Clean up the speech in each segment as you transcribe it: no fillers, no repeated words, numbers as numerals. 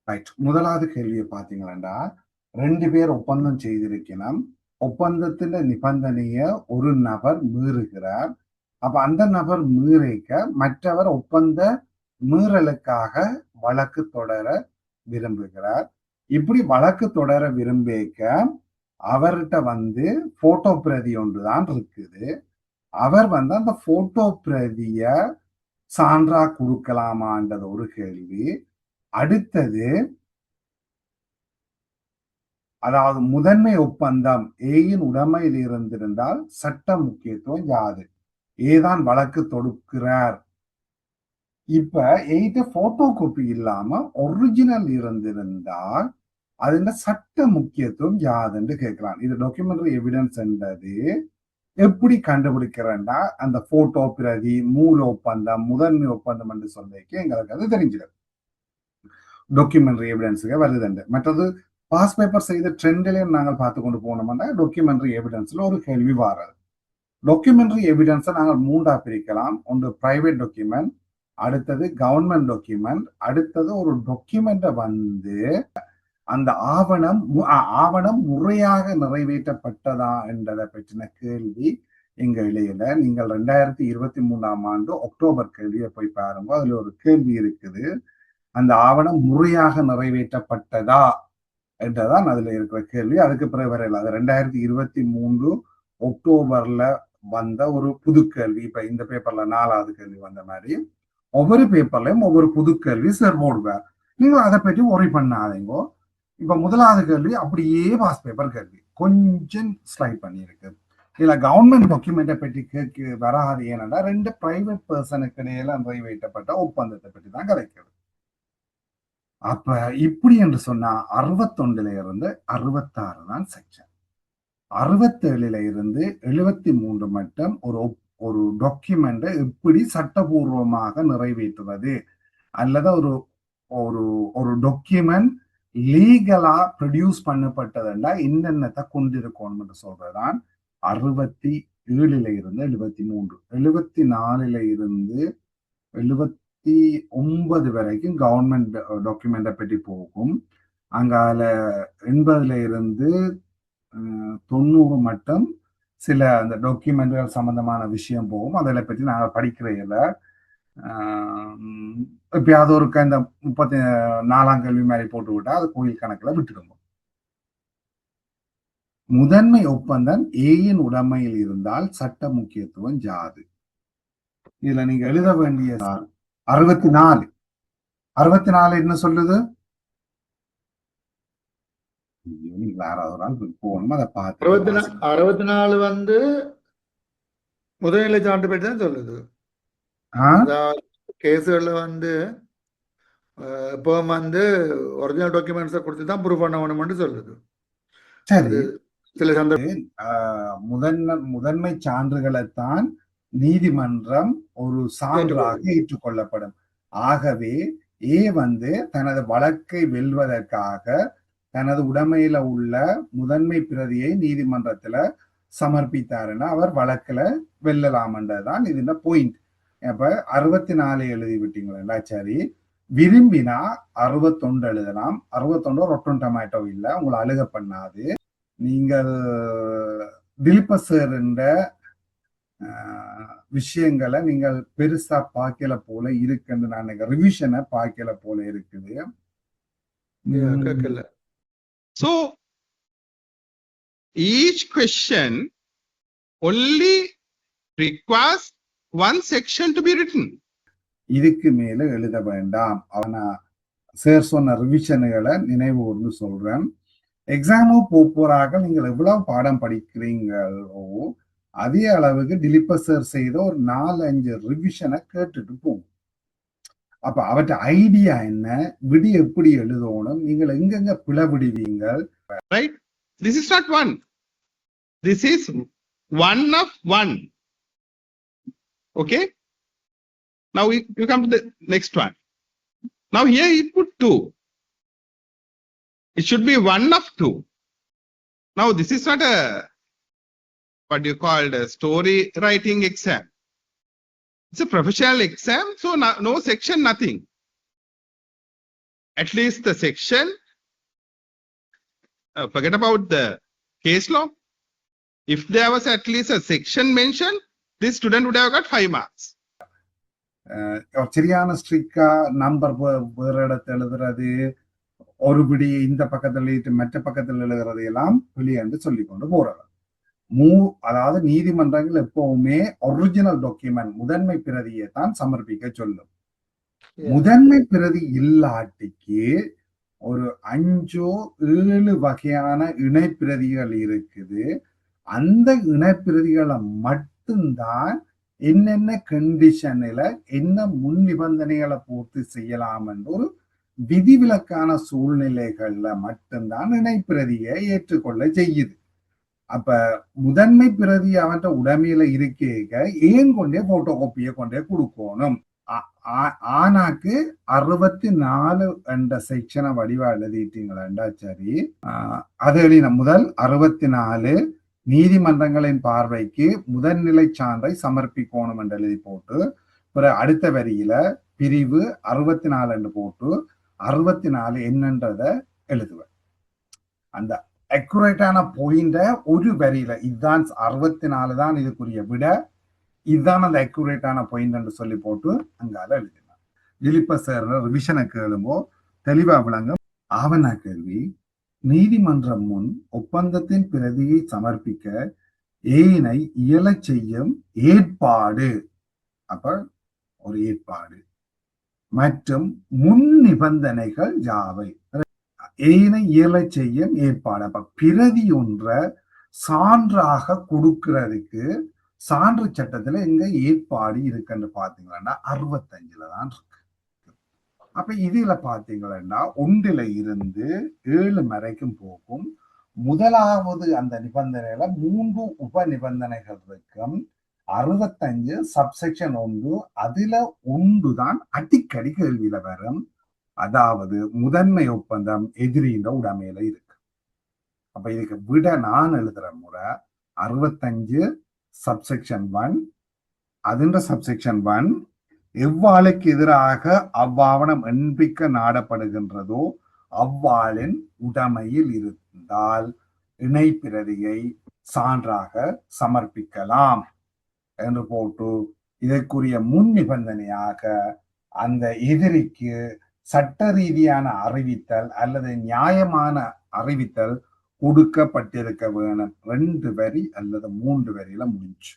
Right. முதலாவது கேள்வியை பார்த்தீங்களா, 2 பேர் ஒப்பந்தம் செய்திருக்கணும். ஒப்பந்தத்தின் நிபந்தனைய ஒரு நபர் மீறுகிறார். அப்ப அந்த நபர் மீறிக்க மற்றவர் ஒப்பந்த மீறலுக்காக வழக்கு தொடர விரும்புகிறார். இப்படி வழக்கு தொடர விரும்பிக்க அவர்கிட்ட போட்டோ பிரதி ஒன்றுதான் இருக்குது. அவர் அந்த போட்டோ பிரதிய சான்றா கொடுக்கலாமான்றது ஒரு கேள்வி. அடுத்தது, அதாவது முதன்மை ஒப்பந்தம் ஏயின் உடைமையில் இருந்திருந்தால் சட்ட முக்கியத்துவம் யாது? ஏதான் வழக்கு தொடுக்கிறார். இப்ப எயிட்ட போட்டோ காப்பி இல்லாம ஒரிஜினல் இருந்திருந்தால் அதுல சட்ட முக்கியத்துவம் யாதுன்னு கேட்கலாம். இது டாக்குமெண்ட்ரி எவிடன்ஸ் என்றது எப்படி கண்டுபிடிக்கிறேன்னா, அந்த போட்டோ பிரதி, மூல ஒப்பந்தம், முதன்மை ஒப்பந்தம் என்று சொல்லிக்கு எங்களுக்கு அது தெரிஞ்சிடும். டாக்குமெண்ட்ரி எவிடன்ஸுக்கு வருதுண்டு. மற்றது பாஸ் பேப்பர் செய்த ட்ரெண்ட்லையும் நாங்கள் பார்த்து கொண்டு போனோம்னா டாக்குமெண்ட்ரி எவிடன்ஸ்ல ஒரு கேள்வி வாரது. டாக்குமெண்ட்ரி எவிடன்ஸை நாங்கள் 3ஆ பிரிக்கலாம். ஒன்று பிரைவேட் டாக்குமெண்ட், அடுத்தது கவர்மெண்ட் டாக்குமெண்ட், அடுத்தது ஒரு டாக்குமெண்ட்டை அந்த ஆவணம் முறையாக நிறைவேற்றப்பட்டதா என்றதை பற்றின கேள்வி எங்க இளையில. நீங்கள் 2023ஆம் ஆண்டு அக்டோபர் கேள்வியை போய் பாருங்க. அதுல ஒரு கேள்வி இருக்குது, அந்த ஆவணம் முறையாக நிறைவேற்றப்பட்டதா என்றதான் அதுல இருக்கிற கேள்வி. அதுக்கு பிறகு வரையில அது 2023 அக்டோபர்ல வந்த ஒரு புது கேள்வி. இப்ப இந்த பேப்பர்ல 4வது கேள்வி வந்த மாதிரி ஒவ்வொரு பேப்பர்லயும் ஒவ்வொரு புது கேள்வி சார் போடுவார். நீங்க அதை பற்றி ஒரி பண்ணாதீங்க. இப்ப முதலாவது கேள்வி அப்படியே பாஸ் பேப்பர் கேள்வி, கொஞ்சம் ஸ்லைட் பண்ணியிருக்கு. இதுல கவர்மெண்ட் டாக்குமெண்ட்டை பற்றி கேட்க வராது. ஏன்னா 2 பிரைவேட் பர்சனுக்கு இடையில நிறைவேற்றப்பட்ட ஒப்பந்தத்தை பற்றி தான் கதைக்கிறது. அப்ப இப்படி என்று சொன்னா 61 இருந்து 66 தான் செக்ஷன். 67 இருந்து 73 மட்டும் ஒரு டாக்குமெண்ட்டை எப்படி சட்டபூர்வமாக நிறைவேற்றுவது, அல்லது ஒரு ஒரு ஒரு டாக்குமெண்ட் லீகலா ப்ரொடியூஸ் பண்ணப்பட்டதுன்னா என்னென்னத்தை கொண்டிருக்கணும் என்று சொல்றதுதான் 67 இருந்து 73. 74 இருந்து 79 வரைக்கும் கவர்மெண்ட் டாக்குமெண்ட்டை பற்றி போகும். அங்கால 80 இருந்து 90 மட்டும் சில அந்த டாக்குமெண்ட்கள் சம்பந்தமான விஷயம் போகும். அதில் பற்றி நாங்கள் படிக்கிறதில்ல. எப்பயாவது ஒரு இந்த 34ஆம் கேள்வி மாதிரி போட்டு விட்டா அது கோயில் கணக்கில் விட்டுடுங்க. முதன்மை ஒப்பந்தம் ஏயின் உடைமையில் இருந்தால் சட்ட முக்கியத்துவம் ஜாது? இதுல நீங்க எழுத வேண்டிய 64 என்ன சொல்லுது? வேற ஒரு நாள் போகணும், அதை பார்த்து. 64 முதல்நிலை சான்று பற்றி தான் சொல்லுது. கேஸுகள்ல இப்போ ஒரிஜினல் டாக்குமெண்ட்ஸை கொடுத்து தான் ப்ரூவ் பண்ண வேணும்னு சொல்லுது. சரி, சில சந்தர்ப்பம் முதன்மை சான்றுகளைத்தான் நீதிமன்றம் ஒரு சான்றாக ஏற்றுக்கொள்ளப்படும். ஆகவே தனது வழக்கை வெல்வதற்காக தனது உடைமையில உள்ள முதன்மை பிரதியை நீதிமன்றத்துல சமர்ப்பித்தாருன்னா அவர் வழக்குல வெல்லலாம்ன்றதுதான் இதுல பாயிண்ட். அப்ப 64 எழுதி விட்டீங்களா? சரி, விரும்பினா 61 எழுதலாம். 61 ரொட்டன் டொமேட்டோ இல்ல, உங்களை அழுக பண்ணாது. நீங்கள் திலீப சார் என்ற விஷயங்களை நீங்கள் பெருசா பார்க்கல போல இருக்குன்னு நான் ரிவிஷனை பார்க்கல போல இருக்குது. So each question only requires one section to be written. இதுக்கு மேல எழுத வேண்டாம். அவனா சார் சொன்ன ரிவிஷன்களை நினைவு சொல்றேன். எக்ஸாமோ போறாக நீங்கள் எவ்வளவு பாடம் படிக்கிறீங்களோ அதே அளவுக்கு திலீப சார் செய்த ஒரு 4-5 ரிவிஷனை கேட்டுட்டு போகும். அப்ப அவற்றை ஐடியா என்ன, விடி எப்படி எழுதணும், நீங்கள் எங்கெங்க பிளவிடுவீங்க. Right? This is not one. This is one of one. Okay? Now you come to the next one. Now here you put 2. It should be one of 2. Now this is not a what you call a story writing exam. It's a professional exam, so no section, nothing. at least the section, forget about the case law. If there was at least a section mentioned, this student would have got 5 marks. சரியான ஸ்ட்ரிக்டா number வேற இடத்துல எழுதுறது, ஒரு பிடி இந்த பக்கத்துல எழுதிட்டு மற்ற பக்கத்துல எழுதுறது எல்லாம் வெளியேண்டு சொல்லி கொண்டு போறது. அதாவது நீதிமன்றங்கள் எப்பவுமே ஒரிஜினல் டாக்குமெண்ட் முதன்மை பிரதியை தான் சமர்ப்பிக்க சொல்லும். முதன்மை பிரதி இல்லாட்டிக்கு ஒரு 5-7 வகையான இணைப்பிரதிகள் இருக்குது. அந்த இணைப்பிரதிகளை மட்டும்தான் என்னென்ன கண்டிஷன்ல என்ன முன் நிபந்தனைகளை பூர்த்தி செய்யலாம் என்ற ஒரு விதிவிலக்கான சூழ்நிலைகள்ல மட்டும்தான் இணைப்பிரதியை ஏற்றுக்கொள்ள செய்யுது. அப்ப முதன்மை பிரதி அவன் உடைமையில இருக்க ஏன் கொண்டே போட்டோ காப்பியை கொண்டே கொடுக்கணும். ஆனாக்கு 64 என்ற செக்ஷனை வடிவா எழுதிட்டீங்களா சரி, அது எழுதின முதல் 64 நீதிமன்றங்களின் பார்வைக்கு முதல்நிலை சான்றை சமர்ப்பிக்கணும் என்று எழுதி போட்டு, பிறகு அடுத்த வரியில பிரிவு 64 என்று போட்டு 64 என்னன்றத எழுதுவேன். அந்த அக்குரேட்டான பாயிண்ட ஒரு வரியில இதுதான் 64 தான் இதுக்குரிய விட, இதுதான் அந்த அக்குரேட்டான பாயிண்ட் என்று சொல்லி போட்டு அங்கால எழுதினார். திலீப சார் ரிவிஷனை கேளும்போ தெளிவா விளங்கும். ஆவண கேள்வி, நீதிமன்றம் முன் ஒப்பந்தத்தின் பிரதியை சமர்ப்பிக்க ஏனை இயலச் செய்யும் ஏற்பாடு, அப்ப ஒரு ஏற்பாடு மற்றும் முன் நிபந்தனைகள் யாவை? ஏனை இயலச் செய்யும் ஏற்பாடு. அப்ப பிரதி ஒன்றை சான்றாக கொடுக்கிறதுக்கு சான்று சட்டத்துல எங்க ஏற்பாடு இருக்குன்னு பாத்தீங்கன்னா 65ல தான் இருக்கு. அப்ப இதுல பாத்தீங்கன்னா 1ல இருந்து 7 வரைக்கும் போகும். முதலாவது அந்த நிபந்தனையில 3 உப நிபந்தனைகள் இருக்கும். 65 சப்செக்ஷன் 1, அதுல 1 தான் அடிக்கடி கேள்வியில வரும். அதாவது முதன்மை ஒப்பந்தம் எதிரின்ற உடைமையில இருக்கு. அப்ப இதுக்கு விட நான் எழுதுற முறை 65 சப்செக்ஷன் 1, அதுன்ற சப்செக்ஷன் 1 எவ்வாளுக்கு எதிராக அவ்வாவணம் எண்பிக்க நாடப்படுகின்றதோ அவ்வாளின் உடைமையில் இருந்தால் இணைப்பிரதியை சான்றாக சமர்ப்பிக்கலாம் என்று போட்டு, இதற்குரிய முன் நிபந்தனையாக அந்த எதிரிக்கு சட்ட ரீதியான அறிவித்தல் அல்லது நியாயமான அறிவித்தல் கொடுக்கப்பட்டிருக்க வேணும். 2 வரி அல்லது 3 வரியில முடிஞ்சு.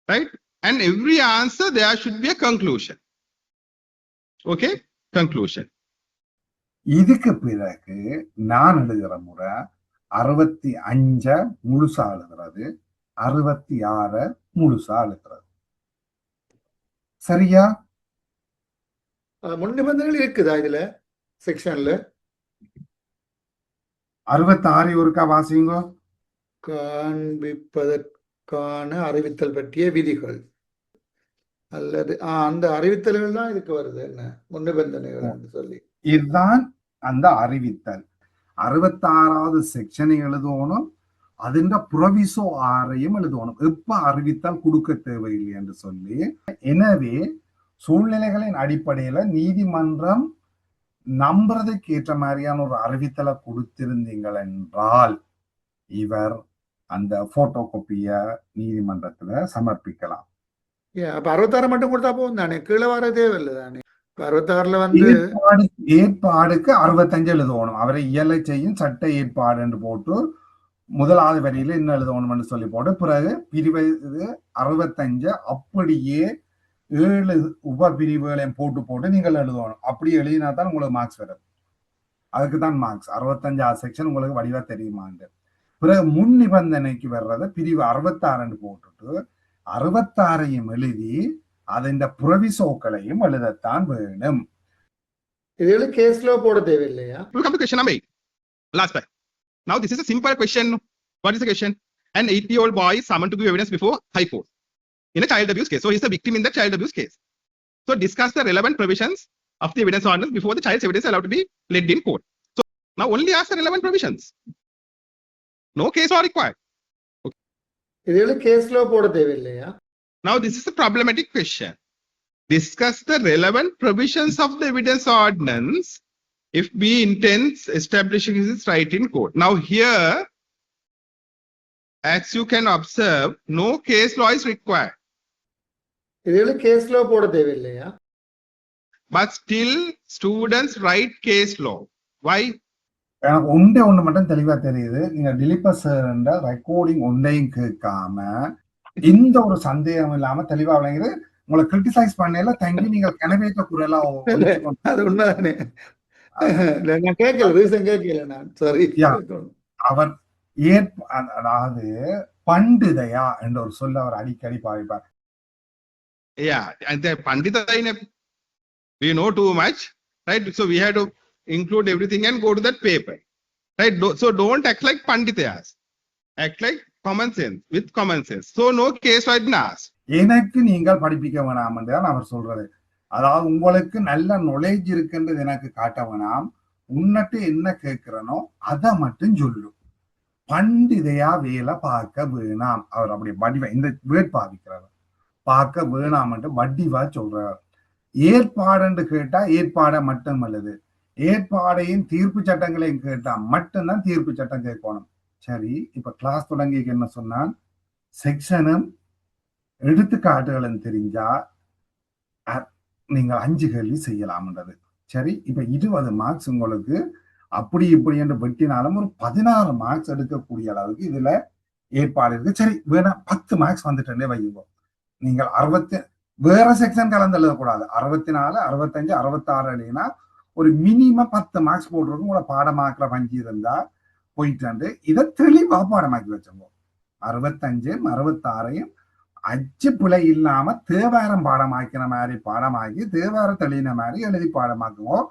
Right? And every answer there should be a conclusion. Okay? Conclusion. இதுக்கு பிறகு நான் எழுதுகிற முறை 65 முழுசா எழுதுறது, 66 முழுசா எழுதுறது. சரியா? முன் நிபந்தனைகள் இருக்குதா இதுல செக்ஷன்ல? 66 ஒருக்கா வாசிங்க. காண்பிப்பதற்கான அறிவித்தல் பற்றிய விதிகள் அல்லது அந்த அறிவித்தல்கள் தான் இதுக்கு வருது. என்ன முன் நிபந்தனைகள் சொல்லி இதுதான் அந்த அறிவித்தல். 66வது செக்ஷனை எழுதணும், அதுன்ற புறவிசோ ஆரையும் எழுதணும். எப்ப அறிவித்தல் கொடுக்க தேவையில்லை என்று சொல்லி. எனவே சூழ்நிலைகளின் அடிப்படையில நீதிமன்றம் நம்புறதுக்கு ஏற்ற மாதிரியான ஒரு அறிவித்தலை கொடுத்திருந்தீங்கள் என்றால் இவர் அந்த போட்டோ காப்பிய நீதிமன்றத்துல சமர்ப்பிக்கலாம். அப்ப 66 மட்டும் கொடுத்தா போதும் தானே, கீழே வர தேவையில்லை தானே? 66ல வந்து ஏற்பாடுக்கு 65 எழுதணும். அவரை இயலை செய்யும் சட்ட ஏற்பாடு என்று போட்டு முதலாவது வரியில என்ன எழுதணும்னு சொல்லி போட்டு, பிறகு பிரிவு 65 அப்படியே 7 உப பிரிவுகளையும் போட்டு நீங்கள் எழுதணும். அப்படி எழுதினா தான் உங்களுக்கு மார்க்ஸ் வரும். அதுக்கு தான் மார்க்ஸ். 65 செக்ஷன் உங்களுக்கு வடிவா தெரியுமாண்டு. பிறகு முன் நிபந்தனைக்கு வர்றத பிரிவு 66 போட்டுட்டு 66ஐயும் எழுதி அதன் புறவிசோக்களையும் எழுதத்தான் வேணும். இதுல கேஸ்ல போட தேவையில்லையா? We'll come to question number 8. Last part. Now this is a simple question. What is the question? An 8-year-old boy is summoned to give evidence before High Court in a child abuse case. So he's the victim in that child abuse case. So discuss the relevant provisions of the evidence ordinance before the child's evidence is allowed to be led in court. So now only ask the relevant provisions. No case law required. இதுல கேஸ்ல போட தேவையில்லையா? Now this is a problematic question. Discuss the relevant provisions of the evidence ordinance if B intends establishing his right in court. Now here, as you can observe, no case law is required. இதுல case லா போட தேவையில்லையா? But still, students write case law. Why? எனக்கு ஒன்று மட்டும் தெளிவா தெரியுது. நீங்க டிலிப்பர் sir என்ற ரெக்கார்டிங் ஒன்றையும் கேட்காம இந்த ஒரு சந்தேகம் இல்லாம தெளிவா விளங்குது. உங்களை கிரிட்டிசைஸ் பண்ணல தங்கி நீங்க கிணவேற்ற குரலா அது உண்மைதானே. நான் கேட்கல, ரீசன் கேட்கல நான். சாரி. அவர் அதாவது பண்டிதையா என்ற ஒரு சொல்ல அவர் அடிக்கடி பாவிப்பார். Yeah, and the Pandita, we know too much, right? So we had to include everything and go to that paper, right? So don't act like Panditayas. Act like common sense, with common sense. So no case law in us. எனக்கு நீங்கள் படிப்பிக்க வேணாம் என்றுதான் அவர் சொல்றது. அதாவது உங்களுக்கு நல்ல knowledge இருக்குன்றது எனக்கு காட்ட வேணாம். உன்னட்டு என்ன கேட்கிறனோ அதை மட்டும் சொல்லும். பண்டிதையா வேலை பார்க்க வேணாம். அவர் அப்படி வடிவா இந்த வேட் பாவிக்கிறார். பார்க்க வேணாம் என்று வடிவா சொல்றார். ஏற்பாடு கேட்டா ஏற்பாடை மட்டும் அல்லது ஏற்பாடையும் தீர்ப்பு சட்டங்களையும் கேட்டா மட்டும்தான் தீர்ப்பு சட்டம் கேட்கணும். சரி, இப்ப கிளாஸ் தொடங்கி என்ன சொன்னான், செக்ஷனும் எடுத்துக்காட்டுகளும் தெரிஞ்சா நீங்கள் 5 கேள்வி செய்யலாம்ன்றது. சரி, இப்ப 20 மார்க்ஸ் உங்களுக்கு அப்படி இப்படி என்று வெட்டினாலும் ஒரு 16 மார்க்ஸ் எடுக்கக்கூடிய அளவுக்கு இதுல ஏற்பாடு இருக்கு. சரி, வேணா 10 மார்க்ஸ் வந்துட்டே வையுவோம். நீங்கள் 60 வேற செக்ஷன் கலந்து எழுதக்கூடாது. 64, 65, 66 எழுதினா ஒரு மினிமம் 10 மார்க்ஸ் போடுறதுக்கு உங்களை பாடமாக்குற பஞ்சு இருந்தா போயிட்டு இதை தெளிவா பாடமாக்கி வச்சிருவோம். 65, 66 அச்சு பிழை இல்லாம தேவாரம் பாடமாக்கின மாதிரி பாடமாக்கி தேவார தெளின மாதிரி எழுதி பாடமாக்குவோம்.